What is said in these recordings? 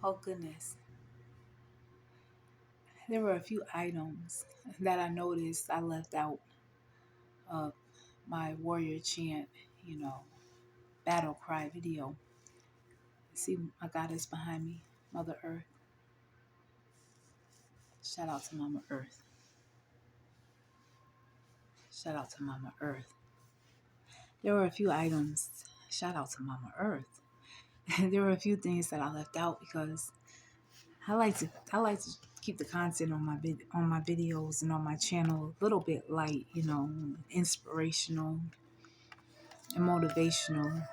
Oh goodness. There were a few items that I noticed I left out of my warrior chant, you know, battle cry video. See my goddess behind me, Mother Earth. Shout out to Mama Earth. Shout out to Mama Earth. There were a few items. Shout out to Mama Earth. There were a few things that I left out because I like to keep the content on on my videos and on my channel a little bit light, inspirational and motivational.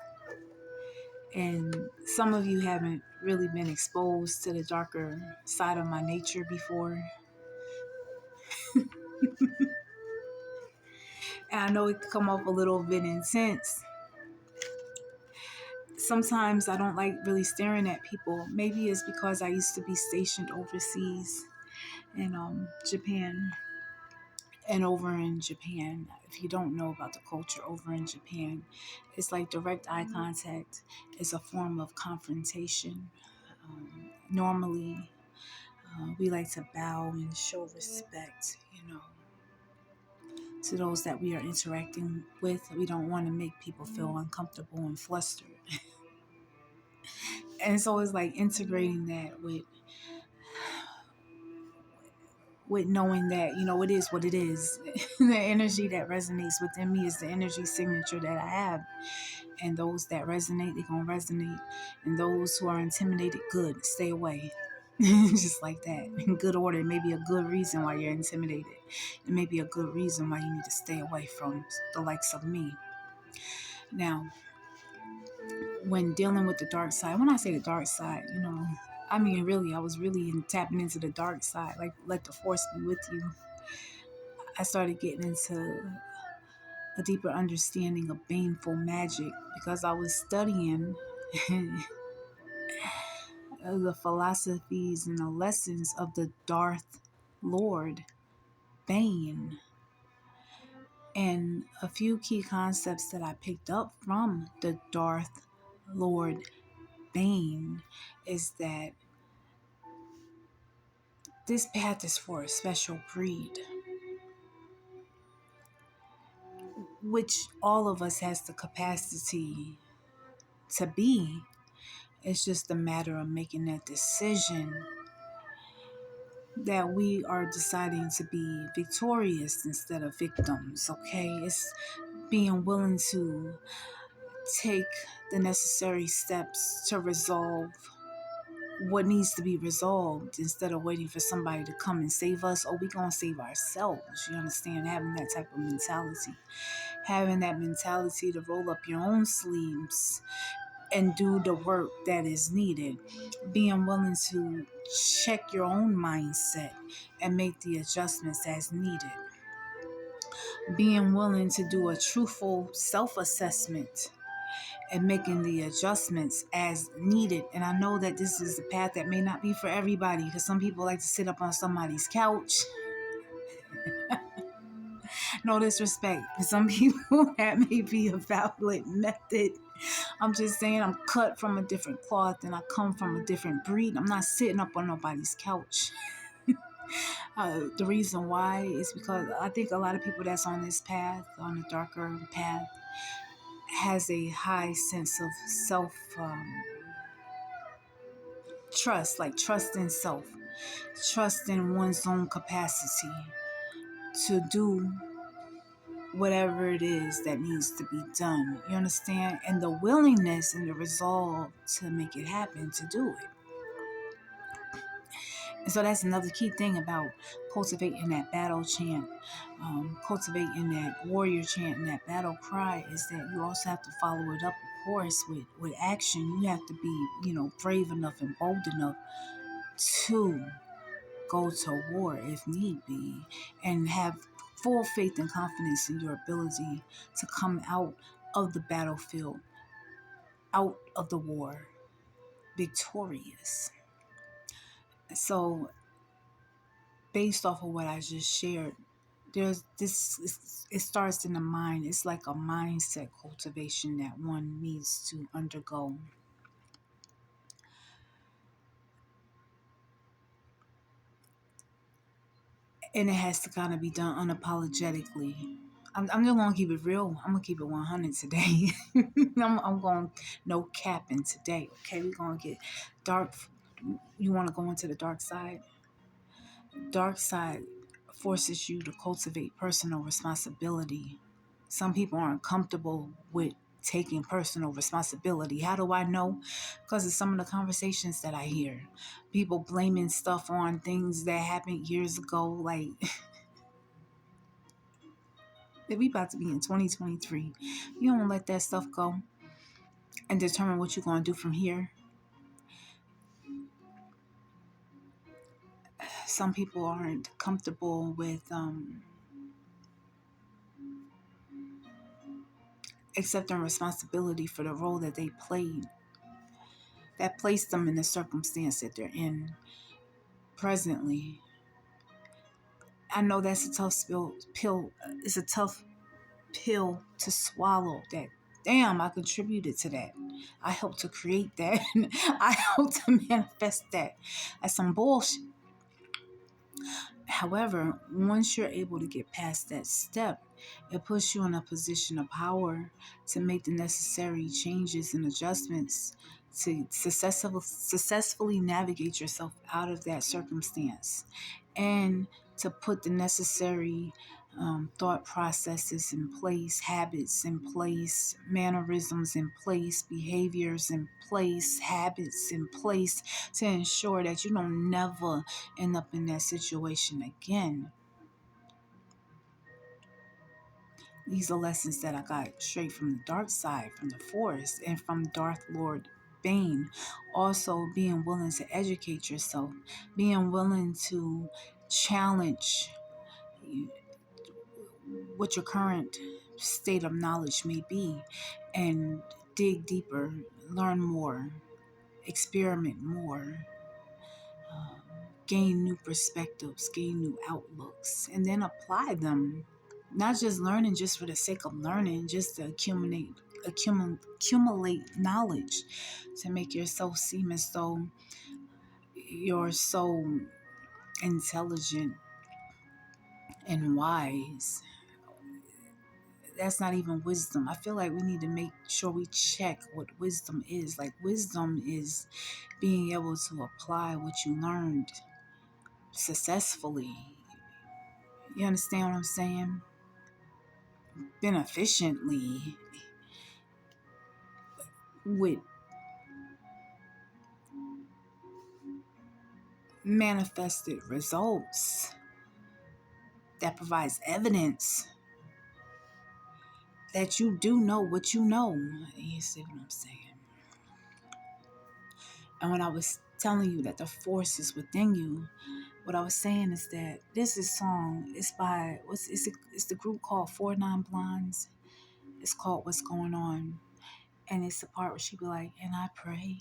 And some of you haven't really been exposed to the darker side of my nature before. And I know it can come off a little bit intense. Sometimes I don't like really staring at people. Maybe it's because I used to be stationed overseas in Japan. And over in Japan, if you don't know about the culture over in Japan, it's like direct eye contact is a form of confrontation. Normally, we like to bow and show respect, to those that we are interacting with. We don't want to make people feel uncomfortable and flustered. And it's always like integrating that with knowing that, it is what it is. The energy that resonates within me is the energy signature that I have. And those that resonate, they're going to resonate. And those who are intimidated, good, stay away. Just like that. In good order, it may be a good reason why you're intimidated. It may be a good reason why you need to stay away from the likes of me. Now, when dealing with the dark side, when I say the dark side, I mean, really, I was really tapping into the dark side. Like, let the force be with you. I started getting into a deeper understanding of baneful magic because I was studying the philosophies and the lessons of the Darth Lord Bane. And a few key concepts that I picked up from the Darth Lord Bane is that this path is for a special breed, which all of us has the capacity to be. It's just a matter of making that decision that we are deciding to be victorious instead of victims, okay? It's being willing to take the necessary steps to resolve what needs to be resolved instead of waiting for somebody to come and save us. Or we gonna save ourselves. You understand? Having that type of mentality. Having that mentality to roll up your own sleeves and do the work that is needed. Being willing to check your own mindset and make the adjustments as needed. Being willing to do a truthful self-assessment and making the adjustments as needed. And I know that this is a path that may not be for everybody because some people like to sit up on somebody's couch. No disrespect. For some people, that may be a valid method. I'm just saying I'm cut from a different cloth and I come from a different breed. I'm not sitting up on nobody's couch. The reason why is because I think a lot of people that's on this path, on the darker path, has a high sense of self trust, like trust in self, trust in one's own capacity to do whatever it is that needs to be done. You understand? And the willingness and the resolve to make it happen, to do it. And so that's another key thing about cultivating that battle chant, cultivating that warrior chant and that battle cry is that you also have to follow it up, of course, with action. You have to be, brave enough and bold enough to go to war if need be and have full faith and confidence in your ability to come out of the battlefield, out of the war, victorious. So based off of what I just shared, there's this, it starts in the mind. It's like a mindset cultivation that one needs to undergo. And it has to kind of be done unapologetically. I'm just gonna keep it real. I'm gonna keep it 100 today. I'm going no capping today. Okay, we're gonna get dark. You want to go into the dark side? Dark side forces you to cultivate personal responsibility. Some people aren't comfortable with taking personal responsibility. How do I know? Because of some of the conversations that I hear. People blaming stuff on things that happened years ago. Like, if we about to be in 2023, you don't let that stuff go and determine what you're going to do from here. Some people aren't comfortable with accepting responsibility for the role that they played, that placed them in the circumstance that they're in presently. I know that's a tough pill. It's a tough pill to swallow. That damn, I contributed to that. I helped to create that. I helped to manifest that. That's some bullshit. However, once you're able to get past that step, it puts you in a position of power to make the necessary changes and adjustments to successfully navigate yourself out of that circumstance, and to put the necessary thought processes in place, habits in place, mannerisms in place, behaviors in place, habits in place, to ensure that you don't never end up in that situation again. These are lessons that I got straight from the dark side, from the forest, and from Darth Lord Bane. Also, being willing to educate yourself, being willing to challenge what your current state of knowledge may be, and dig deeper, learn more, experiment more, gain new perspectives, gain new outlooks, and then apply them. Not just learning just for the sake of learning, just to accumulate knowledge, to make yourself seem as though you're so intelligent and wise. That's not even wisdom. I feel like we need to make sure we check what wisdom is. Like, wisdom is being able to apply what you learned successfully. You understand what I'm saying? Beneficiently, with manifested results that provides evidence that you do know what you know. You see what I'm saying? And when I was telling you that the force is within you, what I was saying is that this is song. It's by it's the group called 4 Non Blondes. It's called What's Going On, and it's the part where she be like, and I pray,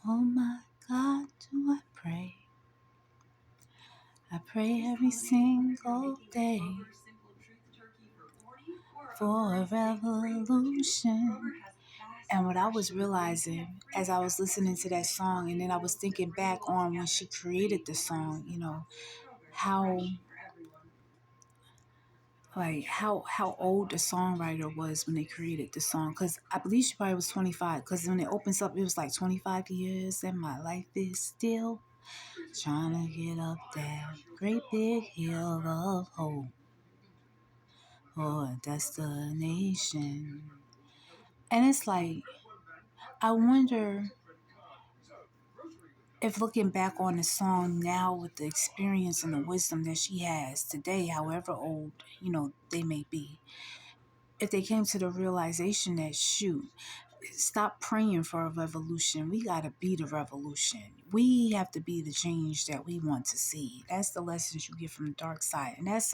oh my God, do I pray? I pray every single day for a revolution. And what I was realizing as I was listening to that song, and then I was thinking back on when she created the song, how how old the songwriter was when they created the song. Because I believe she probably was 25. Because when it opens up, it was like 25 years and my life is still trying to get up that great big hill of hope or destination. And it's like, I wonder if, looking back on the song now with the experience and the wisdom that she has today, however old, they may be, if they came to the realization that, shoot, stop praying for a revolution. We got to be the revolution. We have to be the change that we want to see. That's the lessons you get from the dark side. And that's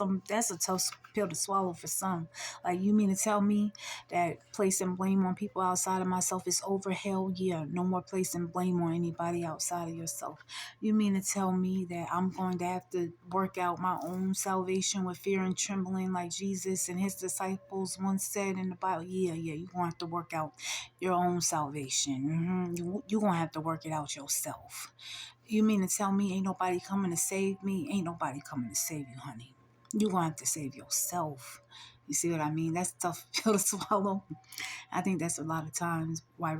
a tough pill to swallow for some. Like, you mean to tell me that placing blame on people outside of myself is over? Hell yeah. No more placing blame on anybody outside of yourself. You mean to tell me that I'm going to have to work out my own salvation with fear and trembling, like Jesus and his disciples once said in the Bible? Yeah, you're going to have to work out your own salvation. You gonna have to work it out yourself. You mean to tell me ain't nobody coming to save me? Ain't nobody coming to save you, honey. You gonna have to save yourself. You see what I mean? That's a tough pill to swallow. I think that's a lot of times why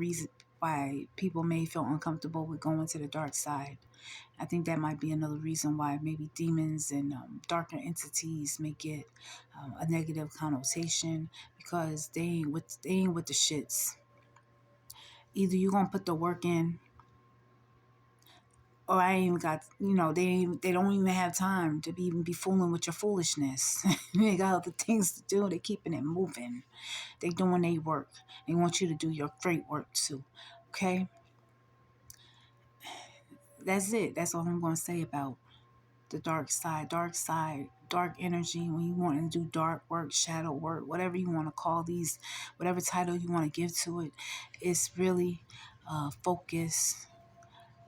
people may feel uncomfortable with going to the dark side. I think that might be another reason why maybe demons and darker entities may get a negative connotation because they ain't with the shits. Either you gonna put the work in, or I ain't even got, they don't even have time to even be fooling with your foolishness. They got other things to do. They keeping it moving. They doing their work. They want you to do your great work too. Okay, that's it. That's all I'm gonna say about the dark side, dark energy. When you want to do dark work, shadow work, whatever you want to call these, whatever title you want to give to it, it's really focus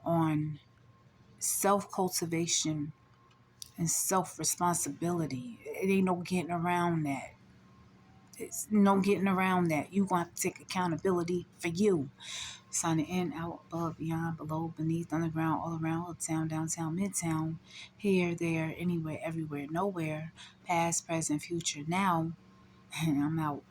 on self cultivation and self responsibility. It ain't no getting around that. It's no getting around that. You want to take accountability for you. Signing in, out, above, beyond, below, beneath, underground, all around, uptown, downtown, midtown, here, there, anywhere, everywhere, nowhere, past, present, future, now. And I'm out.